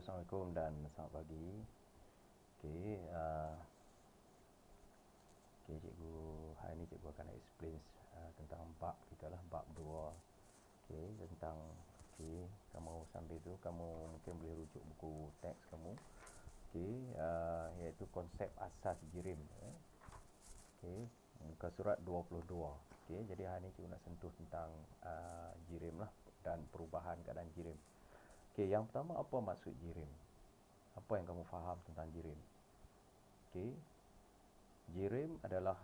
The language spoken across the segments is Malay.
Assalamualaikum dan selamat pagi. Okey, cikgu, hari ni cikgu akan explain tentang bab kita lah, bab 2. Okey, tentang kamu sambil tu kamu mungkin boleh rujuk buku teks kamu. Okey, iaitu konsep asas jirim. Okey, muka surat 22. Okey, jadi hari ni cikgu nak sentuh tentang jirim lah dan perubahan keadaan jirim. Okey, yang pertama, apa maksud jirim? Apa yang kamu faham tentang jirim? Okey, jirim adalah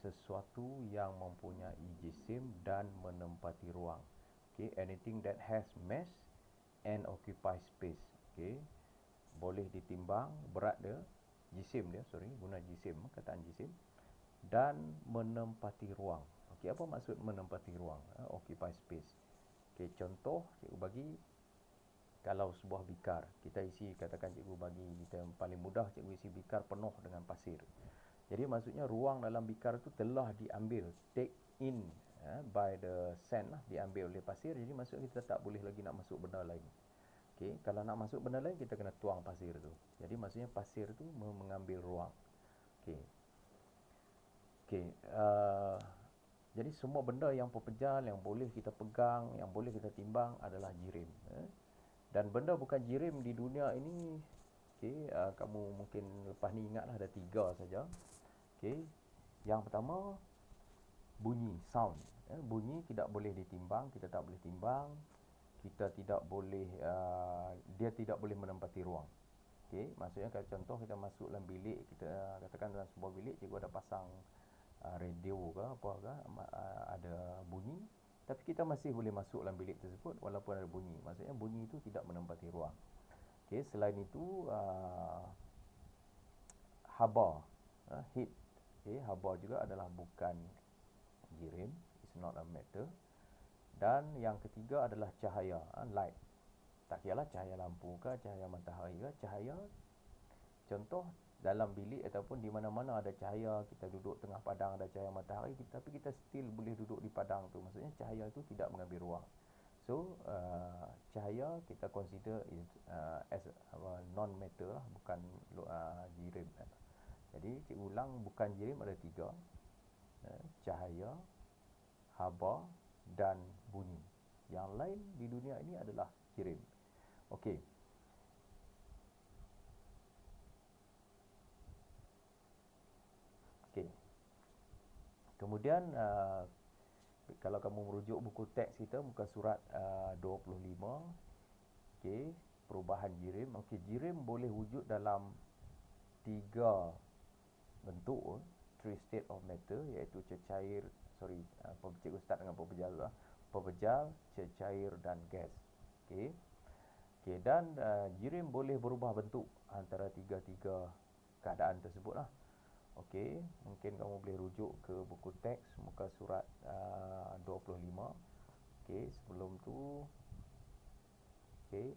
sesuatu yang mempunyai jisim dan menempati ruang. Okey, anything that has mass and occupy space. Okey, boleh ditimbang berat dia, guna jisim, kataan jisim, dan menempati ruang. Okey, apa maksud menempati ruang? Occupy space. Okey, contoh cikgu bagi, kalau sebuah bikar, kita isi, katakan cikgu bagi kita yang paling mudah, cikgu isi bikar penuh dengan pasir. Jadi maksudnya ruang dalam bikar itu telah diambil, take in by the sand lah, diambil oleh pasir. Jadi maksudnya kita tak boleh lagi nak masuk benda lain. Okey, kalau nak masuk benda lain kita kena tuang pasir tu. Jadi maksudnya pasir tu mengambil ruang. Okey. Okey, jadi semua benda yang pepejal, yang boleh kita pegang, yang boleh kita timbang adalah jirim. Dan benda bukan jirim di dunia ini, okey, kamu mungkin lepas ni ingatlah ada 3 saja. Okey, yang pertama, bunyi, sound. Bunyi tidak boleh ditimbang, kita tak boleh timbang, kita tidak boleh, dia tidak boleh menempati ruang. Okey, maksudnya kalau contoh kita masuk dalam bilik, kita katakan dalam sebuah bilik cikgu ada pasang radio ke apa ke, ada bunyi, tapi kita masih boleh masuk dalam bilik tersebut walaupun ada bunyi. Maksudnya bunyi itu tidak menempati ruang. Okey, selain itu, haba, heat. Okey, haba juga adalah bukan jirim, it's not a matter. Dan yang ketiga adalah cahaya, light. Tak kiralah cahaya lampu ke, cahaya matahari ke, cahaya. Contoh, dalam bilik ataupun di mana-mana ada cahaya, kita duduk tengah padang ada cahaya matahari, tapi kita still boleh duduk di padang tu. Maksudnya cahaya itu tidak mengambil ruang. So, cahaya kita consider is, as non-matter lah, bukan jirim. Jadi, cikgu ulang, bukan jirim ada 3. Cahaya, haba dan bunyi. Yang lain di dunia ini adalah jirim. Okey. Okey. Kemudian kalau kamu merujuk buku teks kita muka surat 25. Okey, perubahan jirim. Okey, jirim boleh wujud dalam 3 bentuk, 3 state of matter, iaitu cecair, cikgu start dengan pepejal lah. Pepejal, cecair dan gas. Okey. Okey, dan jirim boleh berubah bentuk antara 3 keadaan tersebut lah. Okey, mungkin kamu boleh rujuk ke buku teks muka surat 25. Okey, sebelum tu, okey,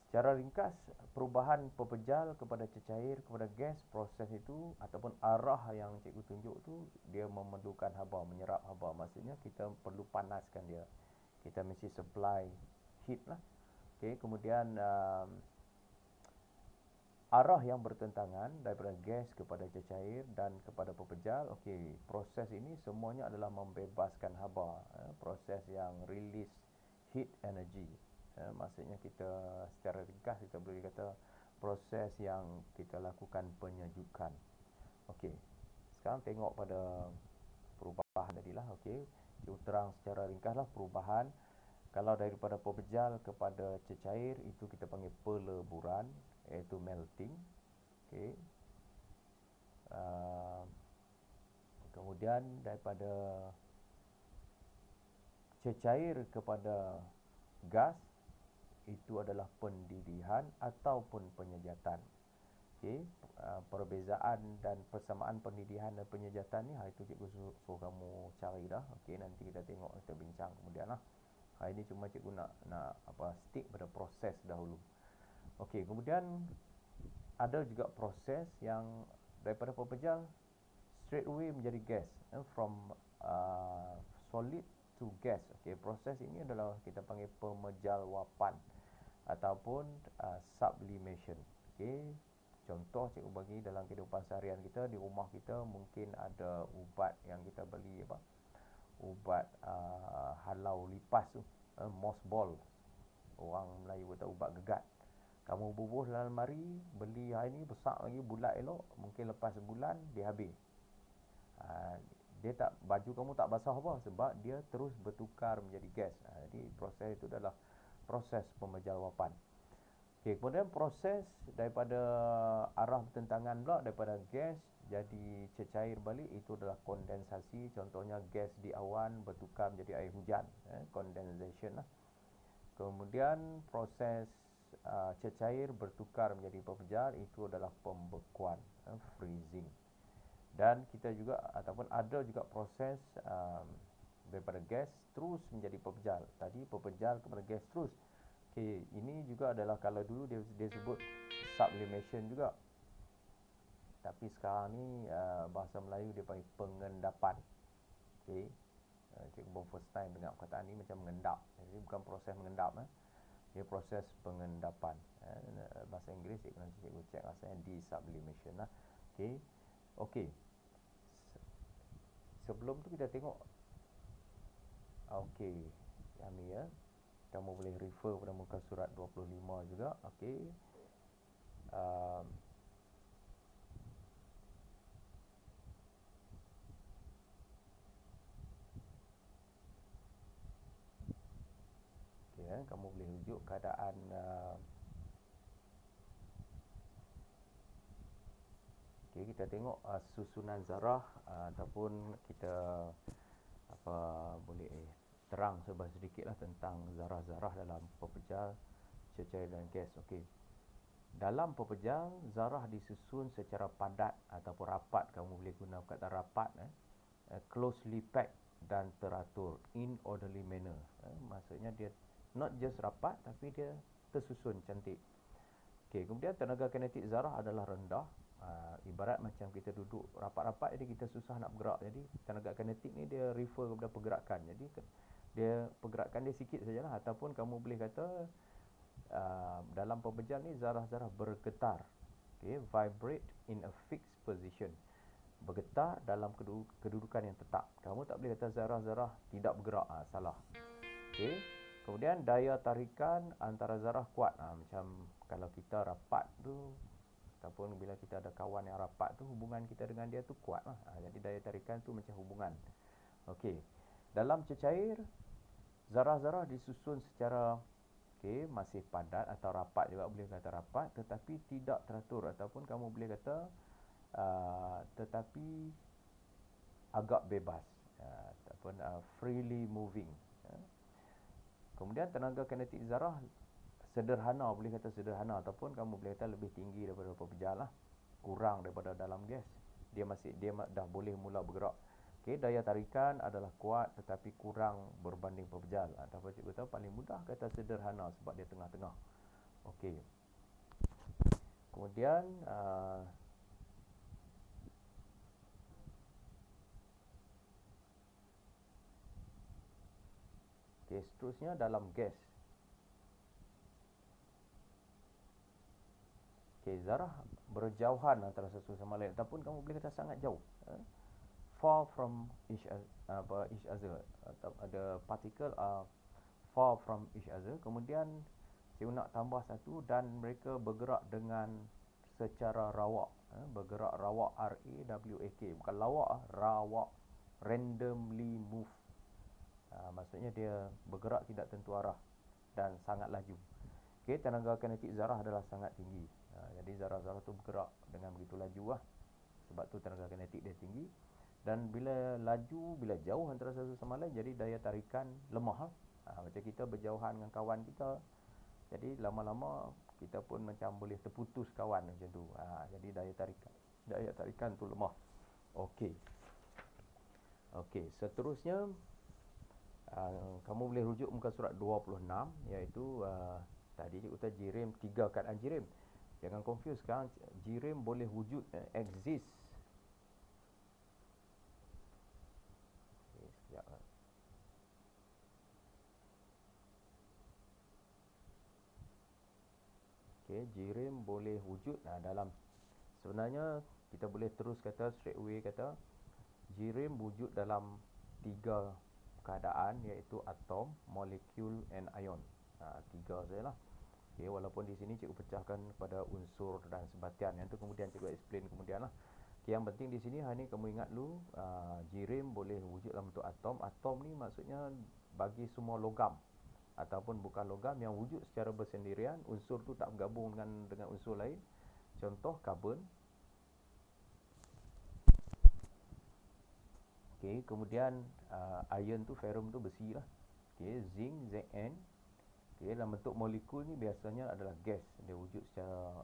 secara ringkas, perubahan pepejal kepada cecair kepada gas, proses itu ataupun arah yang cikgu tunjuk tu, dia memerlukan haba, menyerap haba. Maksudnya kita perlu panaskan dia. Kita mesti supply heat lah. Okey, kemudian arah yang bertentangan daripada gas kepada cecair dan kepada pepejal. Okey, proses ini semuanya adalah membebaskan haba, proses yang release heat energy. Maksudnya kita secara ringkas kita boleh kata proses yang kita lakukan penyejukan. Okey, sekarang tengok pada perubahan tadilah. Okey, cikgu terang secara ringkaslah perubahan. Kalau daripada pepejal kepada cecair, itu kita panggil peleburan, iaitu melting. Okey. Kemudian daripada cecair kepada gas, itu adalah pendidihan ataupun penyejatan. Okey, perbezaan dan persamaan pendidihan dan penyejatan ni, itu cikgu suruh kamu cari dah. Okey, nanti kita tengok, kita bincang kemudian lah. Hari ni cuma cikgu nak stick pada proses dahulu. Okey, kemudian ada juga proses yang daripada pepejal straight away menjadi gas, from solid to gas. Okey, proses ini adalah kita panggil pemejalwapan. ataupun sublimation. Okey, contoh cikgu bagi dalam kehidupan seharian kita, di rumah kita mungkin ada ubat yang kita beli apa, ubat halau lipas tu, mothball, orang Melayu kata ubat gegat. Kamu bubuh dalam lemari, beli hari ni besar lagi, bulat elok, mungkin lepas sebulan dia habis. Dia tak, baju kamu tak basah apa, sebab dia terus bertukar menjadi gas. Jadi proses itu adalah proses pemejalawapan. Okey, kemudian proses daripada arah bertentangan pula, daripada gas jadi cecair balik, itu adalah kondensasi. Contohnya gas di awan bertukar menjadi air hujan, condensation lah. Kemudian proses cecair bertukar menjadi pepejal, itu adalah pembekuan, freezing. Dan kita juga ataupun ada juga proses daripada gas terus menjadi pepejal. Tadi pepejal kepada gas terus. Okey, ini juga adalah, kalau dulu dia sebut sublimation juga. Tapi sekarang ni bahasa Melayu dia panggil pengendapan. Okey. Cikgu baru first time dengar perkataan ni, macam mengendap. Jadi bukan proses mengendap, dia proses pengendapan. Bahasa Inggeris nanti cikgu cek rasanya de-sublimation lah. Okey. Okey. Sebelum tu kita tengok. Okey. Yang ni ya. Kamu boleh refer pada muka surat 25 juga. Okey. Okey, kamu boleh rujuk keadaan okey, kita tengok susunan zarah, ataupun kita apa boleh terang sedikitlah tentang zarah-zarah dalam pepejal, cecair dan gas. Okey. Dalam pepejal, zarah disusun secara padat ataupun rapat. Kamu boleh guna perkataan rapat, closely packed dan teratur, in orderly manner. Maksudnya dia not just rapat, tapi dia tersusun cantik. Okey, kemudian tenaga kinetik zarah adalah rendah. Ibarat macam kita duduk rapat-rapat, jadi kita susah nak bergerak. Jadi tenaga kinetik ni dia refer kepada pergerakan. Jadi dia pergerakan dia sikit sajalah. Ataupun kamu boleh kata dalam pepejal ni zarah-zarah bergetar. Okay, vibrate in a fixed position. Bergetar dalam kedudukan yang tetap. Kamu tak boleh kata zarah-zarah tidak bergerak. Salah. Okay. Kemudian daya tarikan antara zarah kuat. Macam kalau kita rapat tu, ataupun bila kita ada kawan yang rapat tu, hubungan kita dengan dia tu kuat lah. Jadi daya tarikan tu macam hubungan. Okey. Dalam cecair, zarah-zarah disusun secara masih padat atau rapat juga, boleh kata rapat, tetapi tidak teratur, ataupun kamu boleh kata tetapi agak bebas, ataupun freely moving. Kemudian tenaga kinetik zarah sederhana, boleh kata sederhana, ataupun kamu boleh kata lebih tinggi daripada pepejal lah, kurang daripada dalam gas. Dia dah boleh mula bergerak. Okey, daya tarikan adalah kuat tetapi kurang berbanding pepejal. Ataupun cikgu tahu paling mudah kata sederhana sebab dia tengah-tengah. Okey. Kemudian okey, seterusnya dalam gas. Okey, zarah berjauhan antara satu sama lain, ataupun kamu boleh kata sangat jauh. Far from each other, atau ada partikel far from each other. Kemudian saya nak tambah satu, dan mereka bergerak dengan secara rawak. Bergerak rawak, R-A-W-A-K, bukan lawak, rawak, randomly move. Maksudnya dia bergerak tidak tentu arah dan sangat laju. Okey, tenaga kinetik zarah adalah sangat tinggi. Jadi zarah-zarah tu bergerak dengan begitu laju lah. Sebab tu tenaga kinetik dia tinggi. Dan bila laju, bila jauh antara satu sama lain, jadi daya tarikan lemah. Macam kita berjauhan dengan kawan kita, jadi lama-lama kita pun macam boleh terputus kawan macam tu. Jadi daya tarikan tu lemah. Okey. Okey, seterusnya kamu boleh rujuk muka surat 26, iaitu tadi cikgu kata jirim, 3 keadaan jirim. Jangan confuse sekarang, jirim boleh wujud, exist. Sekejap. Okey, jirim boleh wujud dalam, sebenarnya kita boleh terus kata straight away kata jirim wujud dalam 3 keadaan, iaitu atom, molekul and ion. 3 sajalah. Okey, walaupun di sini cikgu pecahkan kepada unsur dan sebatian, yang tu kemudian cikgu explain kemudian lah. Okay, yang penting di sini hari ni kamu ingat dulu, jirim boleh wujud dalam bentuk atom. Atom ni maksudnya bagi semua logam ataupun bukan logam yang wujud secara bersendirian, unsur tu tak bergabung dengan unsur lain. Contoh karbon. Okey, kemudian iron tu, ferrum tu besi lah. Okey, zinc, Zn. Okey, dalam bentuk molekul ni biasanya adalah gas. Dia wujud secara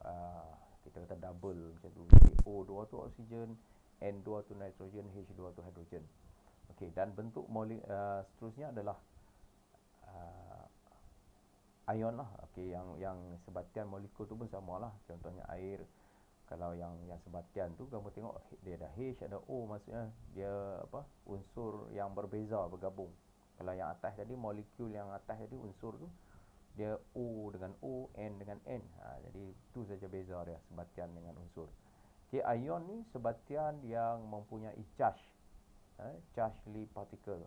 kita kata double macam tu. Jadi O2 tu oksigen, N2 tu nitrogen, H2 tu hidrogen. Okey, dan bentuk seterusnya adalah ion lah. Okey, yang sebatian molekul tu pun samalah. Contohnya air, kalau yang sebatian tu kamu tengok dia ada H, ada O, maksudnya dia unsur yang berbeza bergabung. Kalau yang atas tadi, molekul yang atas tadi, unsur tu dia O dengan O, N dengan N. Jadi tu saja beza dia, sebatian dengan unsur. Okey, ion ni sebatian yang mempunyai charge, charge-ly particle.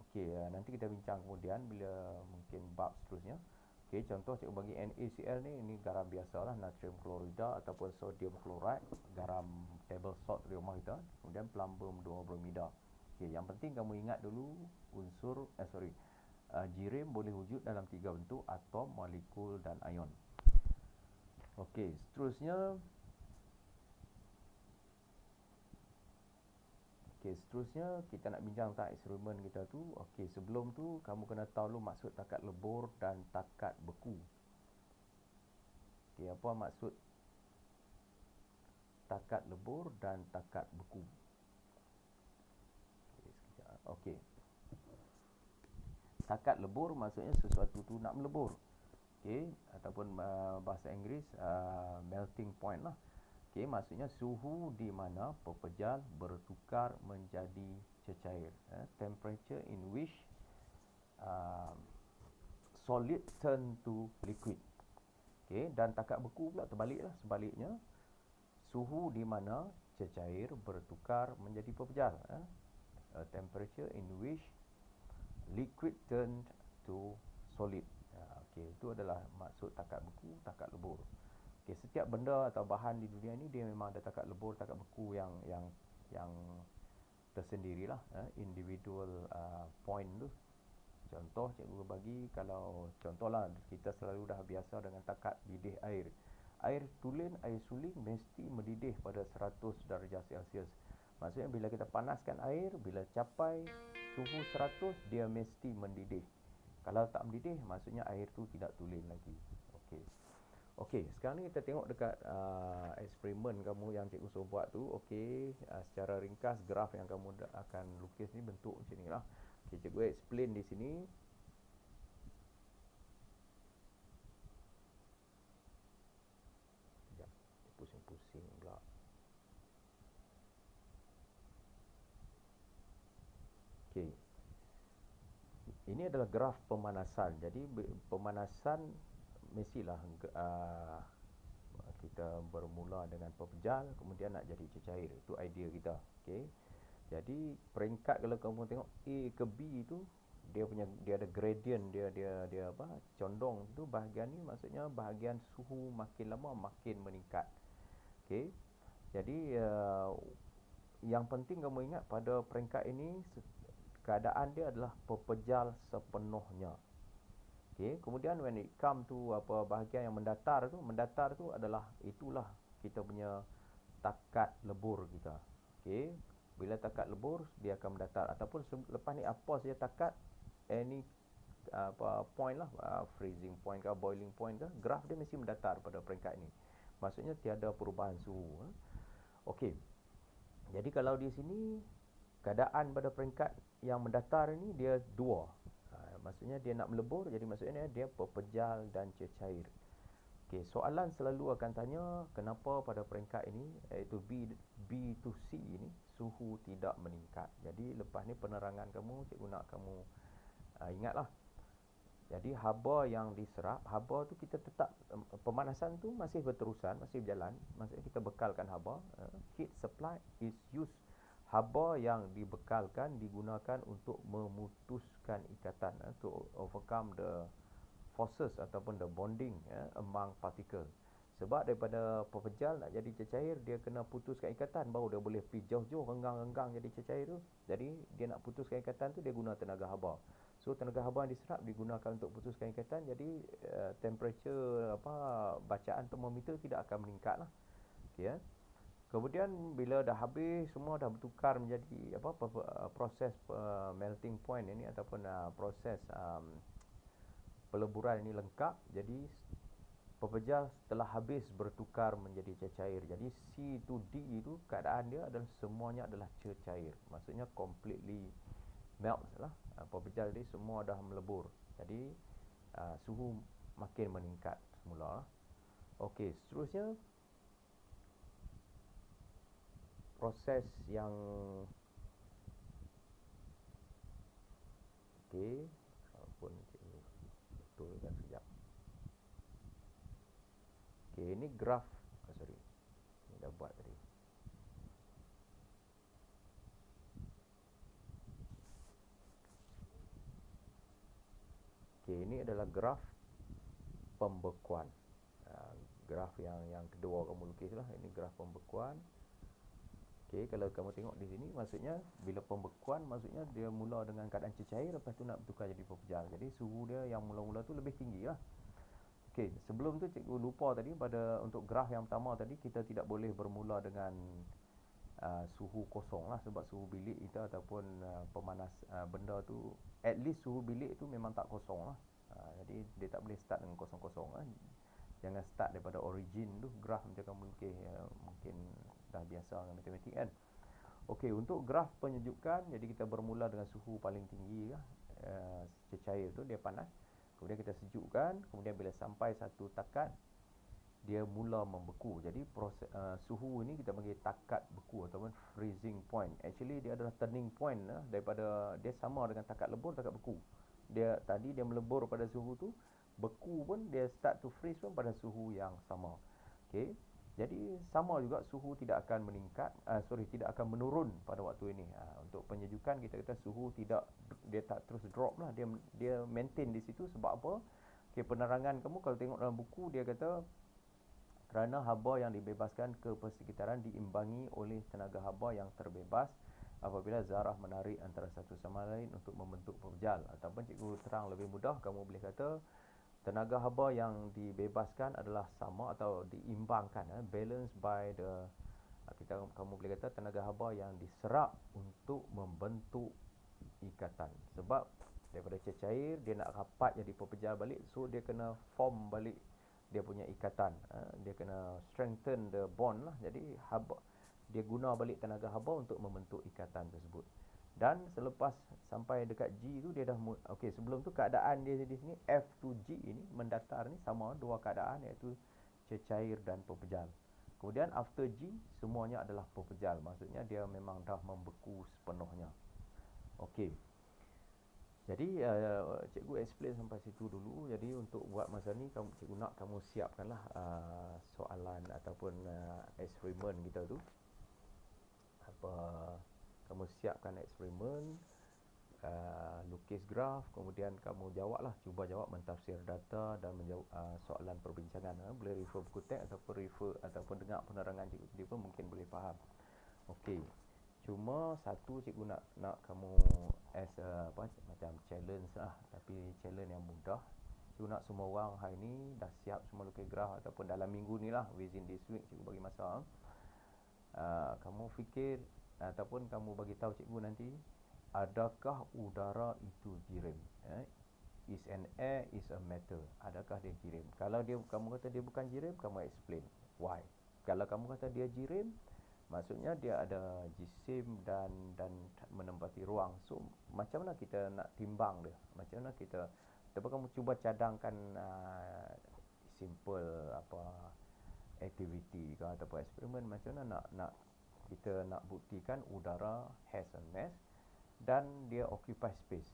Okey, nanti kita bincang kemudian bila mungkin bab seterusnya. Okey, contoh cikgu bagi NaCl ni, ini garam biasalah, natrium klorida ataupun sodium chloride, garam table salt di rumah kita, kemudian plumbum 2 bromida. Okey, yang penting kamu ingat dulu unsur jirim boleh wujud dalam 3 bentuk, atom, molekul dan ion. Okey, seterusnya kita nak bincang tentang eksperimen kita tu. Okey, sebelum tu kamu kena tahu dulu maksud takat lebur dan takat beku. Okey, apa maksud takat lebur dan takat beku? Okey. Takat lebur maksudnya sesuatu tu nak melebur. Okey, ataupun bahasa Inggeris melting point lah. Okey, maksudnya suhu di mana pepejal bertukar menjadi cecair. Temperature in which solid turn to liquid. Okey, dan takat beku pula terbaliklah, sebaliknya suhu di mana cecair bertukar menjadi pepejal. Temperature in which liquid turn to solid. Okey, itu adalah maksud takat beku, takat lebur. Okey, setiap benda atau bahan di dunia ni dia memang ada takat lebur, takat beku yang tersendirilah, individual point tu. Contoh cikgu bagi, kalau contohlah kita selalu dah biasa dengan takat didih air. Air tulen, air suling mesti mendidih pada 100 darjah Celsius. Maksudnya bila kita panaskan air, bila capai suhu 100, dia mesti mendidih. Kalau tak mendidih, maksudnya air tu tidak tulen lagi. Okey. Okey, sekarang ni kita tengok dekat eksperimen kamu yang cikgu suruh buat tu. Okey, secara ringkas graf yang kamu akan lukis ni bentuk macam ni lah. Okey, cikgu explain di sini. Sekejap, pusing-pusing pula. Okey. Ini adalah graf pemanasan. Jadi pemanasan mestilah kita bermula dengan pepejal, kemudian nak jadi cecair. Itu idea kita. Okey. Jadi peringkat kalau kamu tengok A ke B tu, dia ada gradient, dia condong tu. Bahagian ni maksudnya bahagian suhu makin lama makin meningkat. Okey. Jadi yang penting kamu ingat pada peringkat ini keadaan dia adalah pepejal sepenuhnya. Okey, kemudian when it come to bahagian yang mendatar tu adalah itulah kita punya takat lebur kita. Okey, bila takat lebur dia akan mendatar, ataupun lepas ni apa saja takat, any point lah, freezing point ke boiling point ke, graf dia mesti mendatar pada peringkat ini. Maksudnya tiada perubahan suhu. Okey. Jadi kalau di sini keadaan pada peringkat yang mendatar ini dia 2. Maksudnya dia nak melebur, jadi maksudnya dia pepejal dan cecair. Okey, soalan selalu akan tanya kenapa pada peringkat ini, iaitu B to C ini, suhu tidak meningkat. Jadi lepas ni penerangan kamu, cikgu nak kamu ingatlah. Jadi haba yang diserap, haba tu kita tetap pemanasan tu masih berterusan, masih berjalan. Maksudnya kita bekalkan haba, heat supply is used. Haba yang dibekalkan digunakan untuk memutuskan ikatan, to overcome the forces ataupun the bonding among particle. Sebab daripada pepejal nak jadi cecair, dia kena putuskan ikatan baru dia boleh pergi jauh-jauh renggang-renggang jadi cecair tu. Jadi dia nak putuskan ikatan tu dia guna tenaga haba. So tenaga haba yang diserap digunakan untuk putuskan ikatan. Jadi temperature bacaan termometer tidak akan meningkat lah. Okay, Kemudian bila dah habis semua dah bertukar menjadi proses melting point ini ataupun proses peleburan ini lengkap. Jadi pepejal setelah habis bertukar menjadi cecair. Jadi C to D itu keadaan dia adalah semuanya adalah cecair. Maksudnya completely melt lah. Pepejal ni semua dah melebur. Jadi suhu makin meningkat semula. Okey, seterusnya proses yang okey, walaupun betulkan sekejap. Okey, ini graf. Sorry. Ini dah buat tadi. Okey, ini adalah graf pembekuan. Graf yang kedua kamu lukislah. Ini graf pembekuan. Okey, kalau kamu tengok di sini maksudnya bila pembekuan maksudnya dia mula dengan keadaan cecair lepas tu nak bertukar jadi pepejal. Jadi suhu dia yang mula-mula tu lebih tinggi lah. Okey, sebelum tu cikgu lupa tadi pada untuk graf yang pertama tadi kita tidak boleh bermula dengan suhu kosong lah sebab suhu bilik kita ataupun pemanas benda tu at least suhu bilik tu memang tak kosong lah. Jadi dia tak boleh start dengan kosong-kosong lah. Jangan start daripada origin tu graf macam kamu lukis mungkin dah biasa dengan matematik kan. Okey, untuk graf penyejukan jadi kita bermula dengan suhu paling tinggi lah. Cecair tu dia panas. Kemudian kita sejukkan, kemudian bila sampai satu takat dia mula membeku. Jadi proses suhu ini kita panggil takat beku ataupun freezing point. Actually dia adalah turning point daripada dia sama dengan takat lebur, takat beku. Dia tadi dia melebur pada suhu tu, beku pun dia start to freeze pun pada suhu yang sama. Okey. Jadi sama juga suhu tidak akan meningkat, tidak akan menurun pada waktu ini. Untuk penyejukan kita kata suhu tidak, dia tak terus drop lah, dia maintain di situ. Sebab apa? Okey, penerangan kamu kalau tengok dalam buku dia kata kerana haba yang dibebaskan ke persekitaran diimbangi oleh tenaga haba yang terbebas apabila zarah menarik antara satu sama lain untuk membentuk pepejal. Ataupun cikgu terang lebih mudah, kamu boleh kata tenaga haba yang dibebaskan adalah sama atau diimbangkan, balance by the kamu boleh kata tenaga haba yang diserap untuk membentuk ikatan. Sebab daripada cecair dia nak rapat jadi pepejal balik, so dia kena form balik dia punya ikatan. Dia kena strengthen the bond lah. Jadi haba, dia guna balik tenaga haba untuk membentuk ikatan tersebut. Dan selepas sampai dekat G tu dia dah okey, sebelum tu keadaan dia di sini F to G ini mendatar ni sama dua keadaan iaitu cecair dan pepejal. Kemudian after G semuanya adalah pepejal. Maksudnya dia memang dah membeku sepenuhnya. Okey. Jadi cikgu explain sampai situ dulu. Jadi untuk buat masa ni cikgu nak kamu siapkanlah soalan ataupun eksperimen kita tu. Kamu siapkan eksperimen, lukis graf, kemudian kamu jawablah, cuba jawab mentafsir data dan menjawab soalan perbincangan. Boleh refer buku teks ataupun dengar penerangan cikgu dia pun mungkin boleh faham. Okey. Cuma satu cikgu nak kamu as macam challenge lah, tapi challenge yang mudah. Cikgu nak semua orang hari ni dah siap semua lukis graf ataupun dalam minggu ni lah, within this week cikgu bagi masa. Kamu fikir ataupun kamu bagi tahu cikgu nanti, adakah udara itu jirim? Is an air is a matter? Adakah dia jirim? Kalau kamu kata dia bukan jirim, kamu explain why. Kalau kamu kata dia jirim, maksudnya dia ada jisim dan menempati ruang. So macam mana kita nak timbang dia? Macam mana kita kamu cuba cadangkan simple aktiviti ke ataupun eksperimen, macam mana kita nak buktikan udara has a mass dan dia occupy space.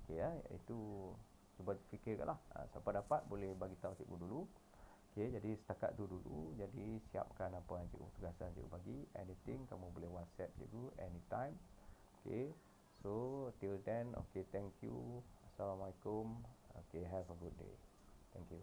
Okey, itu cuba fikirkanlah. Siapa dapat boleh bagi tahu cikgu dulu. Okey, jadi setakat tu dulu. Jadi siapkan apa yang cikgu tugasan cikgu bagi. Anything kamu boleh WhatsApp cikgu anytime. Okey. So till then, okay, thank you. Assalamualaikum. Okay, have a good day. Thank you.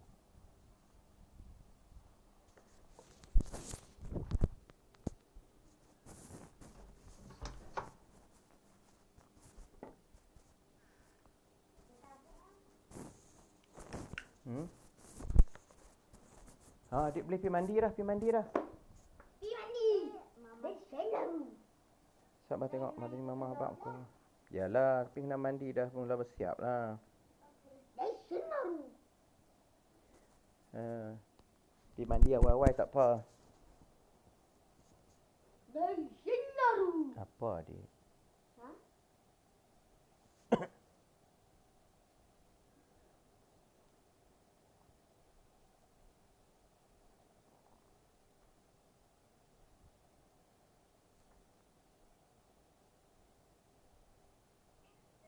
Adik boleh pergi mandi dah, pergi mandi dah. Pergi mandi. Mama senang. Sabar tengok mandi mama abang aku. Yalah, tapi kena mandi dah pun dah bersiap lah. Dah senang. Pergi mandi awal-awal tak apa. Dah senang. Apa adik?